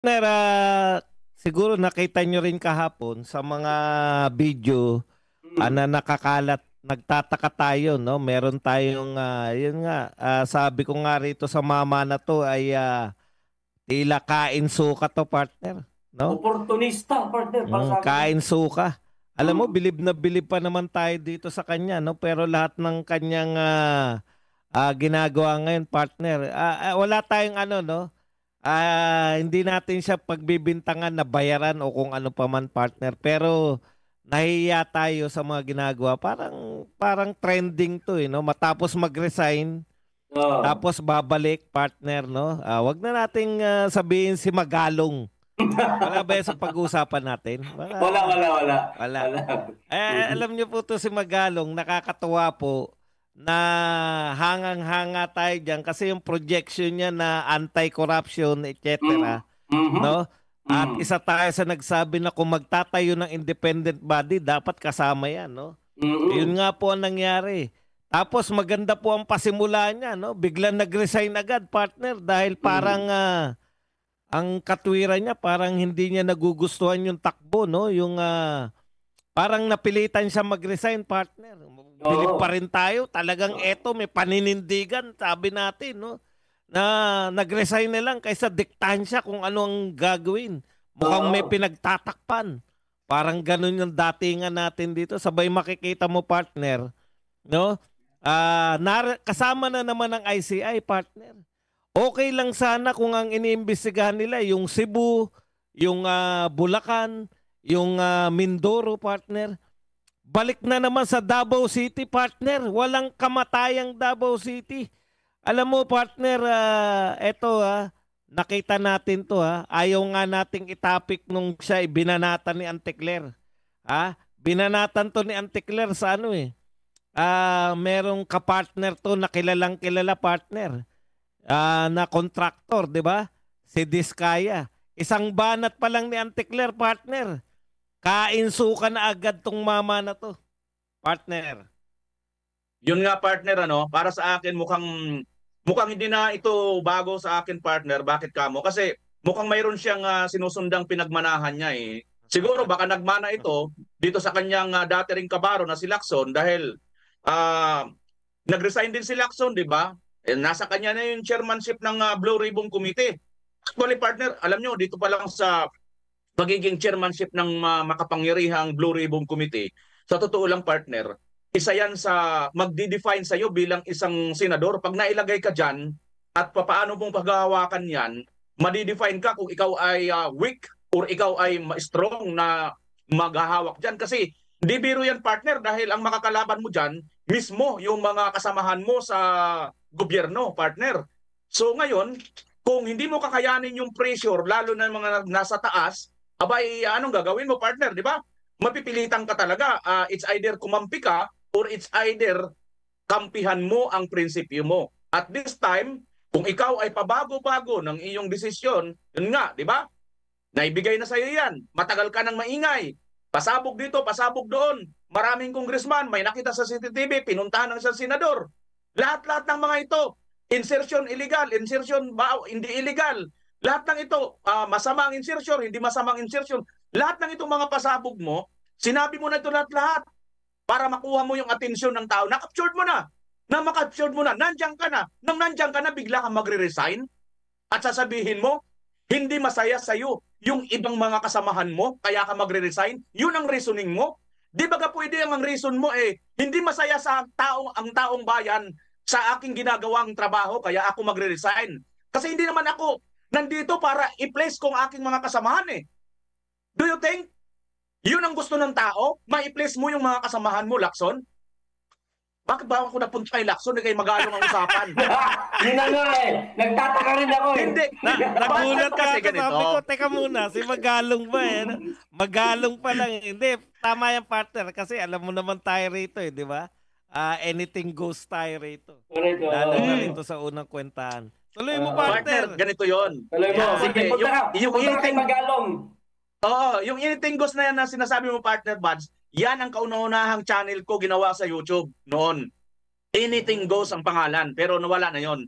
Partner, siguro nakita nyo rin kahapon sa mga video Mm. na nakakalat, nagtataka tayo, no? Meron tayong, yun nga, sabi ko nga rito sa mama na to ay tila kain suka to, partner, no? Oportunista, partner, para sa akin yan. Kain suka. Alam mo, Mm. bilib na bilib pa naman tayo dito sa kanya, no? Pero lahat ng kanyang ginagawa ngayon, partner, wala tayong ano, no? Hindi natin siya pagbibintangan na bayaran o kung ano pa man, partner. Pero nahiya tayo sa mga ginagawa. Parang trending to, no? Matapos mag-resign, Oh. tapos babalik, partner, no? Wag na nating sabihin si Magalong. Wala ba yan sa pag-uusapan natin? Wala, Wala. wala, wala. Wala. Wala. Mhm. Alam niyo po to si Magalong, nakakatuwa po na hangang-hanga tayo diyan kasi yung projection niya na anti-corruption, Mm. etc. Mhm. No? At Mm. isa tayo sa nagsabi na kung magtatayo ng independent body, dapat kasama yan, no? Yun Mm. nga po ang nangyari. Tapos maganda po ang pasimula niya, no? Biglang nag-resign agad, partner, dahil parang Mm. ang katwiran niya parang hindi niya nagugustuhan yung takbo, no? Yung parang napilitan siya mag-resign, partner. Bilib pa Oo. rin tayo. Talagang eto, may paninindigan, sabi natin, no? Na nag-resign na lang kaysa diktahan siya kung ano ang gagawin. Mukhang may Oo. pinagtatakpan. Parang ganun yung datingan natin dito. Sabay makikita mo, partner, no? Kasama na naman ang ICI, partner. Okay lang sana kung ang iniimbestigahan nila yung Cebu, yung Bulacan, yung Mindoro, partner. Balik na naman sa Davao City, partner. Walang kamatayang Davao City. Alam mo, partner, eto nakita natin to Ayaw nga nating itapik nung siya binanatan ni Anticler. Binanatan to ni Anticler sa ano merong kapartner to na kilalang kilala, partner. Na contractor, di ba? Si Diskaya. Isang banat pa lang ni Anticler, partner. Kainsuka na agad tong mama na to, partner. Yun nga partner para sa akin mukhang hindi na ito bago sa akin partner. Bakit kamo? Kasi mukhang mayroon siyang sinusundang pinagmanahan niya eh. Siguro baka nagmana ito dito sa kanyang dati ring kabaro na si Lacson dahil ah, nag-resign din si Lacson, di ba? Nasa kanya na yung chairmanship ng Blue Ribbon Committee. Actually partner, alam nyo dito pa lang sa pagiging chairmanship ng makapangyarihang Blue Ribbon Committee, sa totoo lang partner, isa yan sa magdi-define sa iyo bilang isang senador. Pag nailagay ka dyan at papaano mong paghahawakan yan, madi-define ka kung ikaw ay weak or ikaw ay strong na maghahawak dyan. Kasi di biro yan partner dahil ang makakalaban mo dyan, mismo yung mga kasamahan mo sa gobyerno partner. So ngayon, kung hindi mo kakayanin yung pressure, lalo na yung mga nasa taas, abay, anong gagawin mo, partner, di ba? Mapipilitan ka talaga. It's either kumampi ka or it's either kampihan mo ang prinsipyo mo. At this time, kung ikaw ay pabago-bago ng iyong desisyon, yun nga, di ba? Naibigay na sa iyo yan. Matagal ka nang maingay. Pasabog dito, pasabog doon. Maraming congressman, may nakita sa CCTV, pinuntahan ng isang senador. Lahat-lahat ng mga ito, insertion illegal, insertion hindi illegal. Lahat ng ito, masamang insertion, hindi masamang insertion. Lahat ng itong mga pasabog mo, sinabi mo na ito lahat-lahat para makuha mo yung atensyon ng tao. Na-captured mo na. Na-captured mo na. Nandiyan ka na. Nang nandiyan ka na, bigla kang magre-resign at sasabihin mo, hindi masaya sa'yo yung ibang mga kasamahan mo, kaya ka magre-resign. Yun ang reasoning mo. Di ba ka pwede ang reason mo hindi masaya sa ang taong bayan sa aking ginagawang trabaho, kaya ako magre-resign. Kasi hindi naman ako nandito para i-place ko ang aking mga kasamahan Do you think yun ang gusto ng tao? Ma-i-place mo yung mga kasamahan mo, Lacson? Bakit ba ako napunta kay Lacson kay Magalong ang usapan? Yun na nga Nagtataka rin ako Hindi. Nagulat ka kasi ako, ganito. sabi ko, teka muna, si Magalong ba Magalong pa lang. Hindi, tama yung partner kasi alam mo naman tayo rito di ba? Anything goes tayo rito. Correct, Lalo na rito sa unang kwentahan. Tuloy mo, Partner, partner. ganito yon. Tuloy mo. Sige, punta ka. Yung Punta ka kay anything, Magalong. yung anything goes na yan na sinasabi mo, partner Buds, yan ang kauna-unahang channel ko ginawa sa YouTube noon. Anything goes ang pangalan, pero nawala na yon.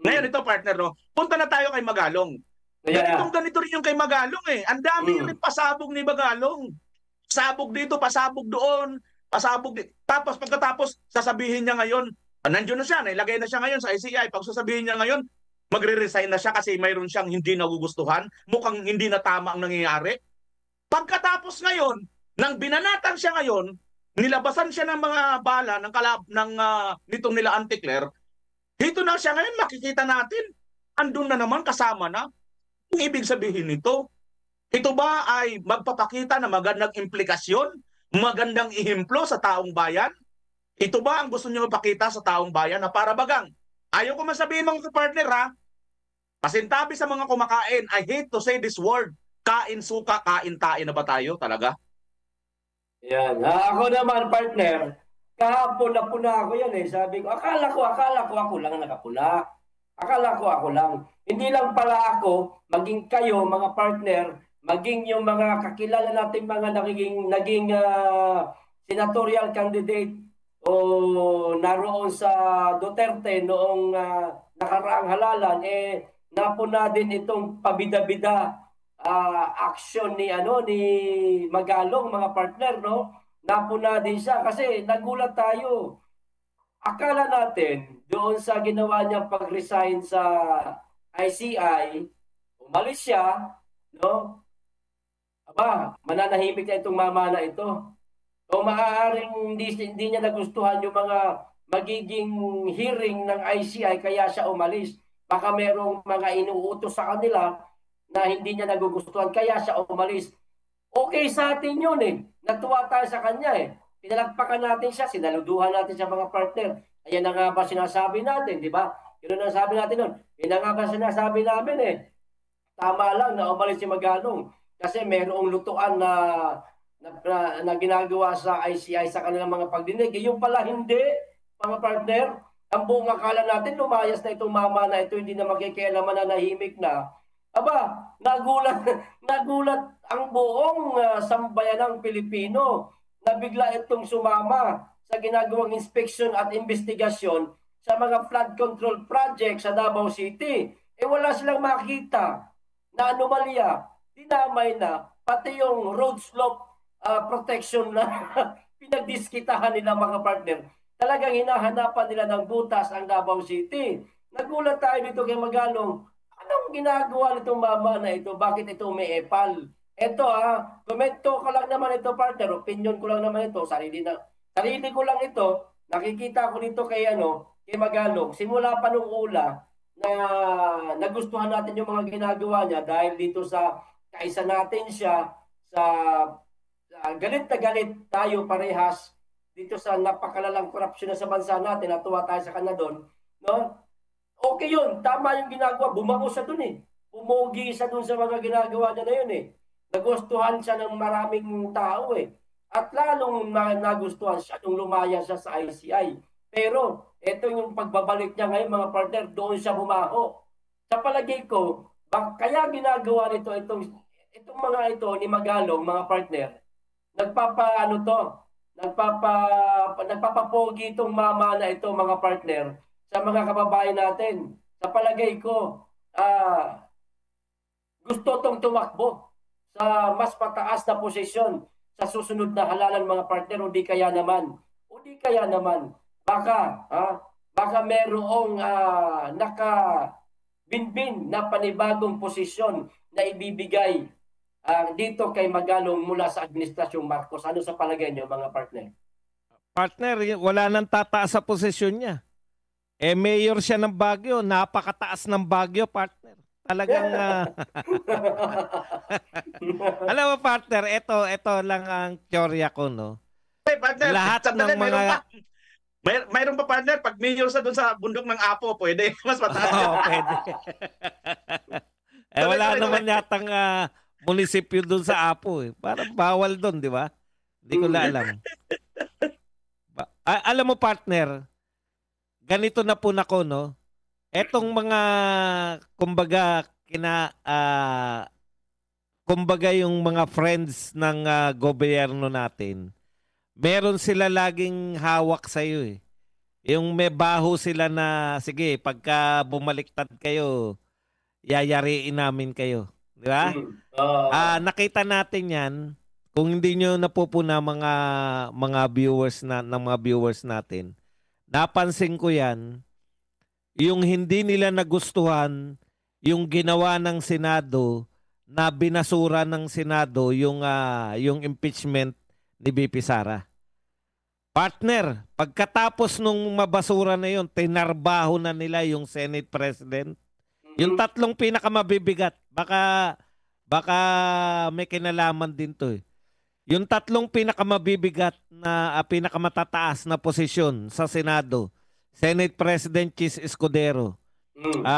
Ngayon ito, partner, punta na tayo kay Magalong. Ganito rin yung kay Magalong eh. Ang dami rin pasabog ni Magalong. Sabog dito, pasabog doon, pasabog dito. Tapos pagkatapos, sasabihin niya ngayon, nandiyon na siya, nailagay na siya ngayon sa ICI. Pag sasabihin niya ngayon, magre-resign na siya kasi mayroon siyang hindi nagugustuhan. Mukhang hindi na tama ang nangyayari. Pagkatapos ngayon, nang binanatan siya ngayon, nilabasan siya ng mga bala nitong nila Anticler, dito na siya ngayon, makikita natin, andun na naman, kasama na. Ang ibig sabihin nito, ito ba ay magpapakita na magandang implikasyon, magandang ihimplo sa taong bayan? Ito ba ang gusto niyo ipakita sa taong bayan na para bagang? Ayaw ko masabihin mga partner ha, pasintabi sa mga kumakain, I hate to say this word, kain suka, kain tain na ba tayo talaga? Yan. Ako naman, partner, kahapon na puna ako yan eh. Sabi ko, akala ko ako lang nakapuna. Akala ko ako lang. Hindi lang pala ako, maging kayo, mga partner, maging yung mga kakilala natin mga naging senatorial candidate o naroon sa Duterte noong nakaraang halalan, napuna din itong pabida-bida action ni Magalong, mga partner, no? Napuna din siya kasi nagulat tayo. Akala natin doon sa ginawa niyang pag-resign sa ICI, umalis siya, no? Aba, mananahimik na itong mama na ito. O maaaring hindi niya nagustuhan yung mga magiging hearing ng ICI kaya siya umalis. Baka merong mga inuutos sa kanila na hindi niya nagugustuhan kaya siya umalis. Okay sa atin yun eh. Natuwa tayo sa kanya eh. Pinalagpakan natin siya, sinaluduhan natin sa mga partner. Ayan na nga ba sinasabi natin, di ba? Yun ang sabi natin nun. Yan na nga ba sinasabi namin eh. Tama lang na umalis si Magalong. Kasi mayroong lutuan na ginagawa sa ICI sa kanilang mga pagdinig. Yung pala hindi, mga partner. Ang buong akala natin, lumayas na itong mama na ito, hindi na makikialaman na nahimik na. Aba, nagulat ang buong sambayanang Pilipino na bigla itong sumama sa ginagawang inspeksyon at investigasyon sa mga flood control project sa Davao City. Wala silang makita na anomalya. Dinamay na pati yung road slope protection na pinagdiskitahan nila, mga partner. Talagang hinahanapan nila ng butas ang Davao City. Nagulat tayo dito kay Magalong. Anong ginagawa nitong mama na ito? Bakit ito may epal? Ito komento ko lang naman ito, partner. Opinion ko lang naman ito. Sarili ko lang ito. Nakikita ko dito kay Magalong. Simula pa nung ula na nagustuhan natin yung mga ginagawa niya dahil dito sa kaisa natin siya sa galit na galit tayo parehas dito sa napakalalang korupsyon na sa bansa natin. Natuwa tayo sa kanya doon. No? Okay yun. Tama yung ginagawa. Bumango siya doon eh. Pumugi siya doon sa mga ginagawa niya na yun eh. Nagustuhan siya ng maraming tao eh. At lalong nagustuhan siya nung lumaya siya sa ICI. Pero ito yung pagbabalik niya ngayon, mga partner, doon siya bumaho. Sa palagay ko, kaya ginagawa nito itong mga ito ni Magalong, mga partner, nagpapapogi itong mama na ito, mga partner, sa mga kababayan natin. Sa palagay ko, gusto itong tumakbo sa mas pataas na posisyon sa susunod na halalan, mga partner, o di kaya naman, baka merong nakabinbin na panibagong posisyon na ibibigay dito kay Magalong mula sa Administrasyong Marcos. Ano sa palagay niyo, mga partner? Partner, wala nang tataas sa posisyon niya. Mayor siya ng Baguio, napakataas ng Baguio, partner. Talagang alam mo, partner, ito lang ang teorya ko, no. Hey, partner, lahat ng mga mayroon pa, partner, pag mayor sa doon sa bundok ng Apo, pwede mas mataas. Oo, pwede. Wala naman yatang munisipyo doon sa Apo eh. Parang bawal doon, di ba? Hindi ko na alam. Alam mo, partner, ganito na po nako, no? Etong mga kumbaga kumbaga yung mga friends ng gobyerno natin, meron sila laging hawak sa iyo eh. Yung may baho sila na sige, pagka bumaliktad kayo, yayariin namin kayo. Di ba? Oo. Nakita natin yan. Kung hindi nyo napupuna mga viewers ng mga viewers natin, napansin ko yan, yung hindi nila nagustuhan yung ginawa ng Senado na binasura ng Senado yung impeachment ni VP Sara. Partner, pagkatapos nung mabasura na yun, tinarbaho na nila yung Senate President. Yung tatlong pinakamabibigat, baka may kinalaman din to eh. Yung tatlong pinakamabibigat na pinakamatataas na posisyon sa Senado, Senate President Chis Escudero,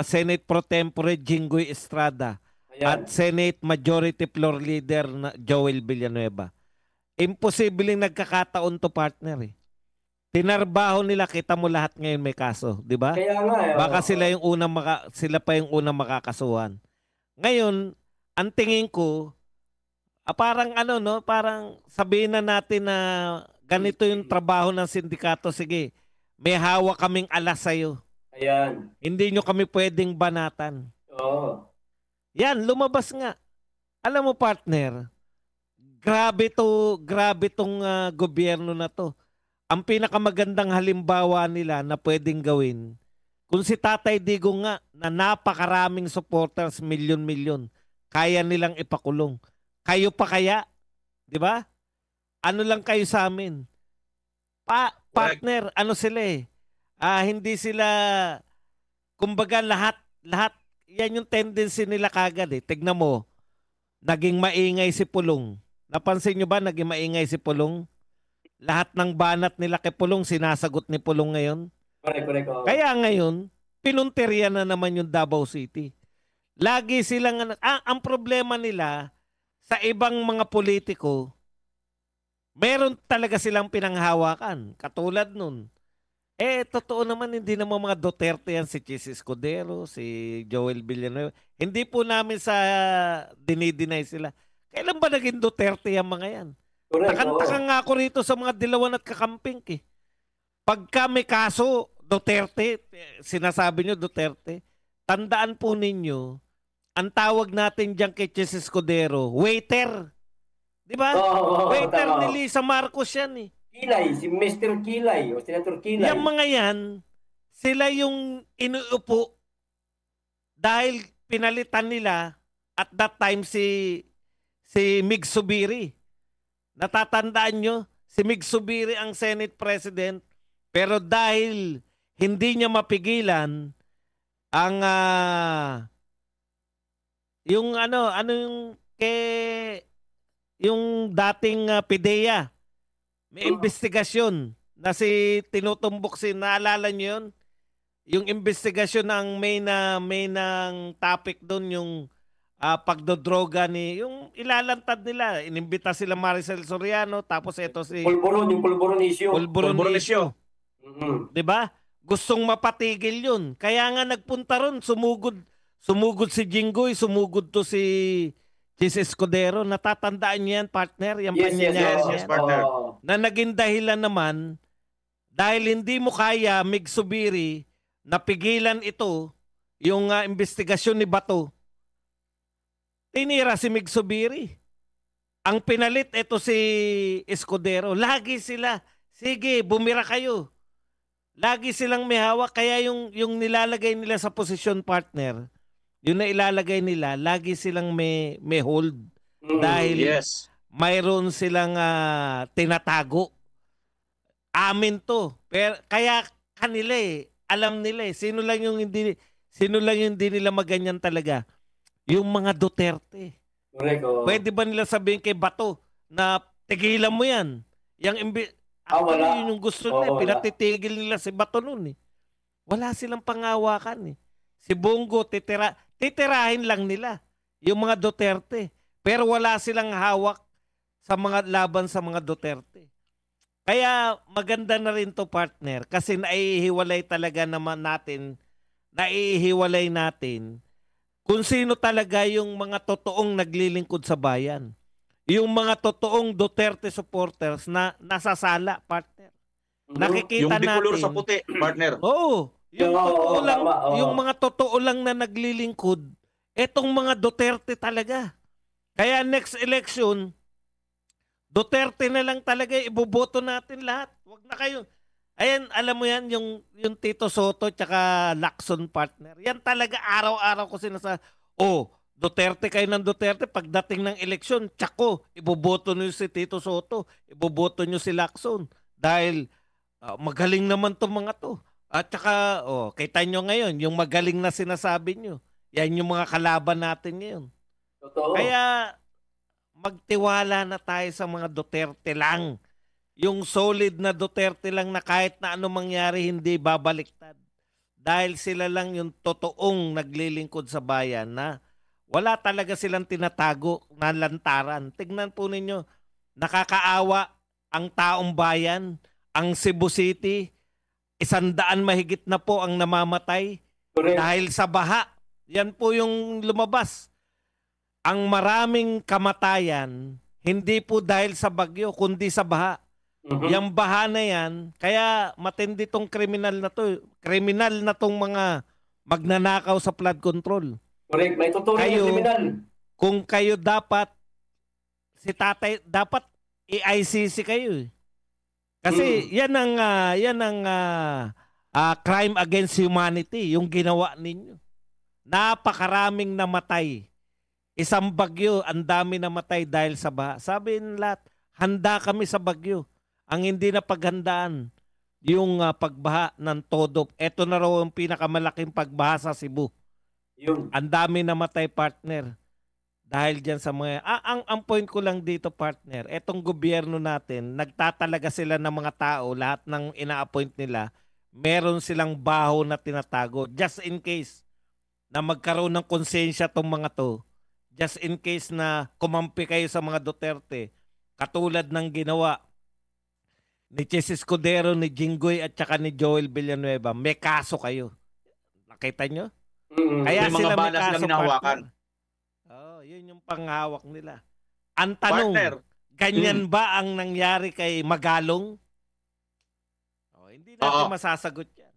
Senate Pro Tempore Jinggoy Estrada, at Senate Majority Floor Leader na Joel Villanueva. Imposibleng nagkakataon to, partner eh. Tinarbaho nila, kita mo lahat ngayon may kaso, di ba? Kaya nga eh. Baka sila pa yung unang makakasuhan. Ngayon, ang tingin ko, parang parang sabihin na natin na ganito yung trabaho ng sindikato. Sige, may hawak kaming alas sa'yo. Ayan. Hindi nyo kami pwedeng banatan. Oo. Yan, lumabas nga. Alam mo, partner, grabe tong gobyerno na to. Ang pinakamagandang halimbawa nila na pwedeng gawin, kung si Tatay Digong nga, na napakaraming supporters, milyon-milyon, kaya nilang ipakulong. Kayo pa kaya? Di ba? Ano lang kayo sa amin? Partner, ano sila eh? Hindi sila, kumbaga lahat, yan yung tendency nila kagad eh. Tignan mo, naging maingay si Pulong. Napansin nyo ba naging maingay si Pulong? Lahat ng banat nila kay Pulong, sinasagot ni Pulong ngayon. Correct. Kaya ngayon, pinunteriya na naman yung Davao City. Lagi silang, ang problema nila, sa ibang mga politiko, meron talaga silang pinanghawakan. Katulad nun. Totoo naman, hindi naman mga Duterte yan, si Chis Escudero, si Joel Villanueva. Hindi po namin dinideny sila. Kailan ba naging Duterte yung mga yan? Takang-takang nga ako rito sa mga dilawan at kakamping eh. Pagka may kaso, Duterte, sinasabi nyo Duterte, tandaan po ninyo, ang tawag natin dyan kay Chis Escudero, waiter. Di ba? Waiter ni Lisa Marcos yan eh. Kilay, si Mr. Kilay o Senator Kilay. Yung mga yan, sila yung inuupo dahil pinalitan nila at that time si Mig Subiri. Natatandaan nyo? Si Mig Subiri ang Senate President, pero dahil hindi niya mapigilan ang yung yung dating PIDEA, may investigasyon na tinutumbok naalala niyo yun? Yung investigasyon ng may ng topic doon, yung pagdodroga yung ilalantad nila. Inimbita sila Maricel Soriano, tapos ito si yung Pulburonisyo. Pulburonisyo. Diba? Gustong mapatigil yun. Kaya nga nagpunta ron, sumugod si Jinggoy, sumugod to si Chis Escudero. Natatandaan niyo yan, partner? Yan Yes, partner. Na naging dahilan naman, dahil hindi mo kaya, Mig Subiri, napigilan ito, yung investigasyon ni Bato. Tinira si Mig Subiri. Ang pinalit, ito si Escudero. Lagi sila, sige, bumira kayo. Lagi silang may hawak. Kaya yung nilalagay nila sa posisyon, partner, yung na ilalagay nila, lagi silang may hold. Dahil mayroon silang tinatago. Amin to. Pero, kaya kanila alam nila sino lang yung hindi nila maganyan talaga. Yung mga Duterte. Correct. Pwede ba nila sabihin kay Bato na tigilan mo yan? Wala. Yun yung gusto nila. Pinatitigil nila si Bato noon eh. Wala silang pangawakan eh. Si Bongo, titirahin lang nila yung mga Duterte. Pero wala silang hawak sa mga laban sa mga Duterte. Kaya maganda na rin to, partner, kasi naihiwalay talaga naman natin, kung sino talaga yung mga totoong naglilingkod sa bayan. Yung mga totoong Duterte supporters na nasasala, partner. Nakikita yung natin. Yung sa puti, partner. Oo. Yung mga totoo lang na naglilingkod, Etong mga Duterte talaga. Kaya next election, Duterte na lang talaga iboboto natin lahat. Wag na kayo. Ayan, alam mo yan, yung Tito Soto tsaka Lacson partner. Yan talaga araw-araw ko sinasabi. Oh, Duterte kayo ng Duterte. Pagdating ng eleksyon, tsako, iboboto nyo si Tito Soto. Iboboto nyo si Lacson. Dahil magaling naman tong mga to. At tsaka, kita nyo ngayon, yung magaling na sinasabi nyo. Yan yung mga kalaban natin ngayon. Totoo. Kaya magtiwala na tayo sa mga Duterte lang. Yung solid na Duterte lang na kahit na ano mangyari hindi babaliktad. Dahil sila lang yung totoong naglilingkod sa bayan na wala talaga silang tinatago na lantaran. Tignan po ninyo, nakakaawa ang taong bayan, ang Cebu City, 100 mahigit na po ang namamatay dahil sa baha. Yan po yung lumabas. Ang maraming kamatayan, hindi po dahil sa bagyo, kundi sa baha. Yang baha na yan, kaya matindi tong kriminal na to. Kriminal na tong mga magnanakaw sa flood control. Correct, may tuturing yung kriminal. Kung kayo dapat, si tatay, dapat i-ICC kayo. Kasi yan ang crime against humanity, yung ginawa ninyo. Napakaraming namatay. Isang bagyo, ang dami namatay dahil sa baha. Sabi nila, handa kami sa bagyo. Ang hindi na paghandaan, yung pagbaha ng Todo. Ito na raw ang pinakamalaking pagbaha sa Cebu. Ang dami namatay, partner. Dahil dyan sa mga... ang point ko lang dito, partner, etong gobyerno natin, nagtatalaga sila ng mga tao, lahat ng ina-appoint nila, meron silang baho na tinatago. Just in case na magkaroon ng konsensya tong mga to, just in case na kumampi kayo sa mga Duterte, katulad ng ginawa ni Chis Escudero, ni Jinggoy at saka ni Joel Villanueva, may kaso kayo. Nakita nyo? Kaya may sila mga may bala kaso, silang hinahawakan. Yun yung panghawak nila. Ang tanong, Partner, ganyan ba ang nangyari kay Magalong? Hindi natin masasagot yan.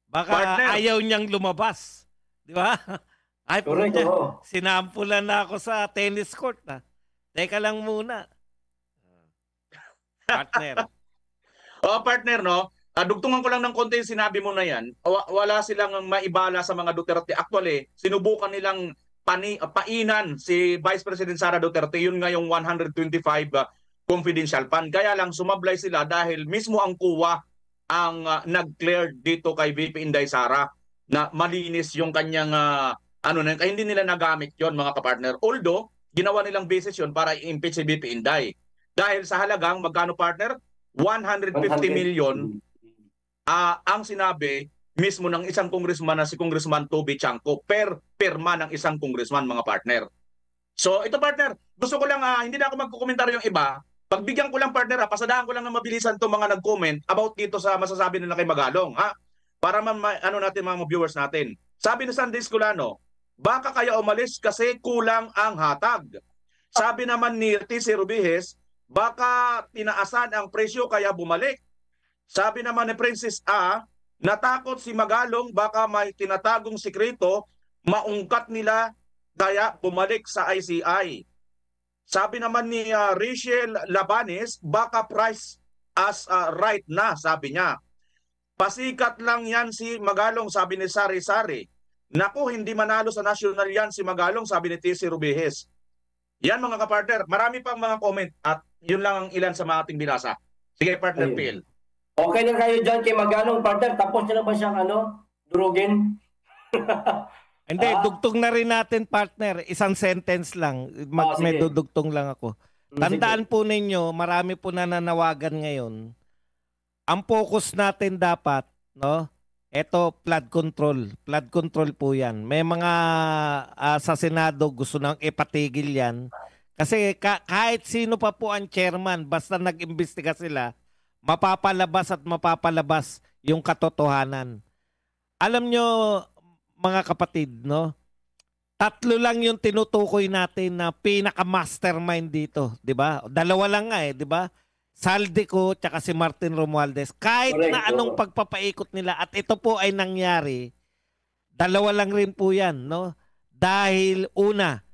Baka partner, ayaw niyang lumabas. Di ba? Ay, correct, sinampulan na ako sa tennis court na. Teka lang muna. Partner. Partner, no? Dugtungan ko lang ng konti yung sinabi mo na yan. Wala silang maibala sa mga Duterte. Actually, sinubukan nilang painan si Vice President Sara Duterte. Yun nga yung 125 confidential fund. Kaya lang sumablay sila dahil mismo ang kuwa ang nag-clear dito kay VP Inday Sara na malinis yung kanyang kaya hindi nila nagamit yon, mga kapartner. Although, ginawa nilang basis yun para i-impeach si VP Inday. Dahil sa halagang, magkano, partner? 150 million ang sinabi mismo ng isang congressman na si Congressman Toby Chanco per pirma ng isang congressman, mga partner. So ito, partner, gusto ko lang, hindi na ako magkukomentaryo yung iba. Pagbigyan ko lang, partner, pasadahan ko lang na mabilisan itong mga nag-comment about dito sa masasabi nila kay Magalong. Para natin mga viewers natin. Sabi ni Sandy Escolano, baka kaya umalis kasi kulang ang hatag. Sabi naman ni TC Rubihes, baka tinaasan ang presyo kaya bumalik. Sabi naman ni Princess A, natakot si Magalong baka may tinatagong sikreto, maungkat nila kaya bumalik sa ICI. Sabi naman ni Rachel Labanes, baka price as right na, sabi niya. Pasikat lang yan si Magalong, sabi ni Sari Sari. Naku, hindi manalo sa national yan si Magalong, sabi ni TC Rubihes. Yan, mga kapartner, marami pang mga comment at yun lang ang ilan sa mga ating binasa. Sige, partner Phil. Okay na kayo dyan kay Magalong, partner. Tapos na ba siyang durugin? Hindi, dugtong na rin natin, partner. Isang sentence lang. May dudugtong lang ako. Tandaan po ninyo, marami po nananawagan ngayon. Ang focus natin dapat, no? Ito, flood control. Flood control po yan. May mga sa Senado gusto nang ipatigil yan. Kasi kahit sino pa po ang chairman, basta nag-imbestiga sila, mapapalabas at mapapalabas yung katotohanan. Alam nyo, mga kapatid, no? 3 lang yung tinutukoy natin na pinaka-mastermind dito, 'di ba? 2 lang nga 'di ba? Saldico tsaka si Martin Romualdez. Kahit na anong pagpapaikot nila at ito po ay nangyari, 2 lang rin po 'yan, no? Dahil una,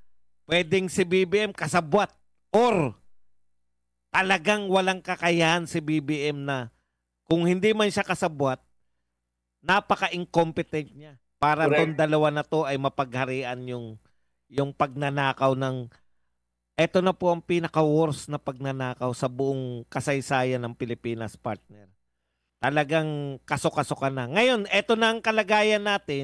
pwedeng si BBM kasabwat or talagang walang kakayahan si BBM na kung hindi man siya kasabwat, napaka-incompetent niya para Correct. tong dalawa na to ay mapagharian yung pagnanakaw ng eto na po ang pinaka-worst na pagnanakaw sa buong kasaysayan ng Pilipinas, partner. Talagang kaso-kaso ka na. Ngayon, eto na ang kalagayan natin.